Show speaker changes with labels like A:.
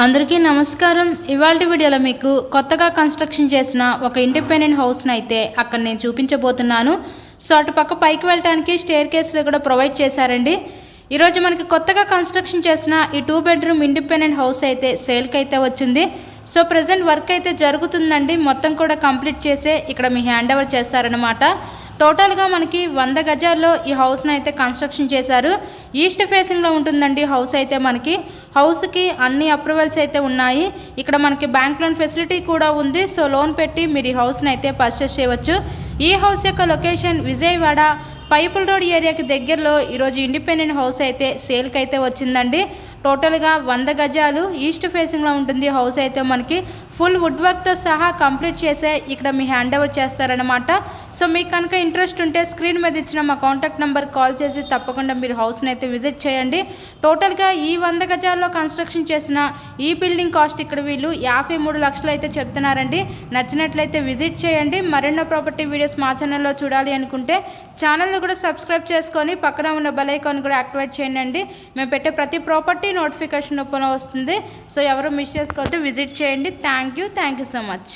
A: అందరికీ నమస్కారం. ఇవాల్టి వీడియోలో మీకు కొత్తగా కన్స్ట్రక్షన్ చేసిన ఒక ఇండిపెండెంట్ హౌస్ని అయితే అక్కడ నేను చూపించబోతున్నాను. సో అటు పక్క పైకి వెళ్ళడానికి స్టేర్ కేసులు కూడా ప్రొవైడ్ చేశారండి. ఈరోజు మనకి కొత్తగా కన్స్ట్రక్షన్ చేసిన ఈ 2 బెడ్రూమ్ ఇండిపెండెంట్ హౌస్ అయితే సేల్కి అయితే వచ్చింది. సో ప్రజెంట్ వర్క్ అయితే జరుగుతుందండి. మొత్తం కూడా కంప్లీట్ చేసే ఇక్కడ మీ హ్యాండ్ ఓవర్ చేస్తారనమాట. టోటల్గా మనకి 100 గజాల్లో ఈ హౌస్ని అయితే కన్స్ట్రక్షన్ చేశారు. ఈస్ట్ ఫేసింగ్లో ఉంటుందండి హౌస్ అయితే. మనకి హౌస్కి అన్ని అప్రూవల్స్ అయితే ఉన్నాయి. ఇక్కడ మనకి బ్యాంక్ లోన్ ఫెసిలిటీ కూడా ఉంది. సో లోన్ పెట్టి మీరు ఈ హౌస్ని అయితే పర్చేస్ చేయవచ్చు. ఈ హౌస్ యొక్క లొకేషన్ విజయవాడ పైపుల్ రోడ్ ఏరియాకి దగ్గరలో ఈరోజు ఇండిపెండెంట్ హౌస్ అయితే సేల్కి అయితే వచ్చిందండి. టోటల్గా 100 గజాలు ఈస్ట్ ఫేసింగ్లో ఉంటుంది హౌస్ అయితే. మనకి ఫుల్ వుడ్ వర్క్తో సహా కంప్లీట్ చేసే ఇక్కడ మీ హ్యాండ్ ఓవర్ చేస్తారనమాట. సో మీకు కనుక ఇంట్రెస్ట్ ఉంటే స్క్రీన్ మీద ఇచ్చిన మా కాంటాక్ట్ నెంబర్ కాల్ చేసి తప్పకుండా మీరు హౌస్ని అయితే విజిట్ చేయండి. టోటల్గా ఈ 100 గజాల్లో కన్స్ట్రక్షన్ చేసిన ఈ బిల్డింగ్ కాస్ట్ ఇక్కడ వీళ్ళు 53 లక్షలు అయితే చెప్తున్నారండి. నచ్చినట్లయితే విజిట్ చేయండి. మరెన్నో ప్రాపర్టీ వీడియోస్ మా ఛానల్లో చూడాలి అనుకుంటే ఛానల్ని కూడా సబ్స్క్రైబ్ చేసుకొని పక్కన ఉన్న బెల్ ఐకాన్ కూడా యాక్టివేట్ చేయండి. మేము పెట్టే ప్రతి ప్రాపర్టీ నోటిఫికేషన్ రూపంలో వస్తుంది. సో ఎవరు మిస్ చేసుకోవద్దు, విజిట్ చేయండి. Thank you so much.